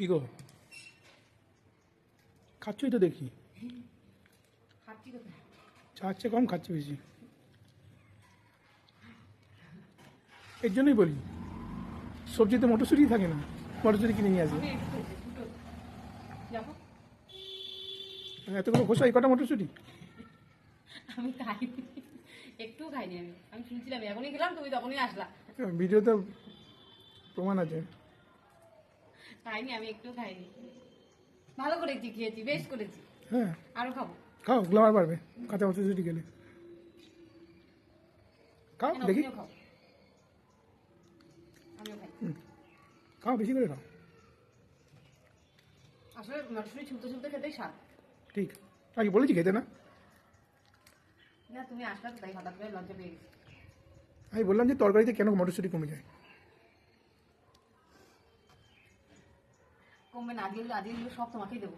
কি গো খাচ্ছই তো দেখি। খাচ্ছি কোথায়? চাচ্ছে কম খাচ্ছে বেশি। এর জন্যই বলি সবজিতে মটরশুঁটি থাকে না, মটরশুঁটি কিনে নিয়ে আসবে। আমি একটু খেয়েছি, দুটো। যাবো? এতগুলো খোসা এই কটা মটরশুঁটি। আমি খাইনি, একটু খাইনি। আমি শুনছিলাম এখনই গেলাম, তুমি তখনই আসলা। ভিডিওতে প্রমাণ আছে। খাইনি, আমি একটু খাইনি। ভালো করেছি, খেয়েছি, বেশ করেছি। হ্যাঁ আরো খাবো। খাও, গ্লামার পারবে কাঁচা মটরশুঁটি খেলে। খাও কেন, দেখি। তুমিও খাও। আমিও খাই। খাও বেশি করে খাও। আসলে মটরশুঁটি ছুলতে ছুলতে খেতেই স্বাদ। ঠিক আগে বলেছি খেতে না। না, তুমি আসলা তো তাই হঠাৎ করে লজ্জা পেয়ে গেছি। আমি বললাম যে তরকারিতে কেন মটরশুঁটি কমে যায়। কমবে না, আজকে আজকে সব তোমাকেই দেবো।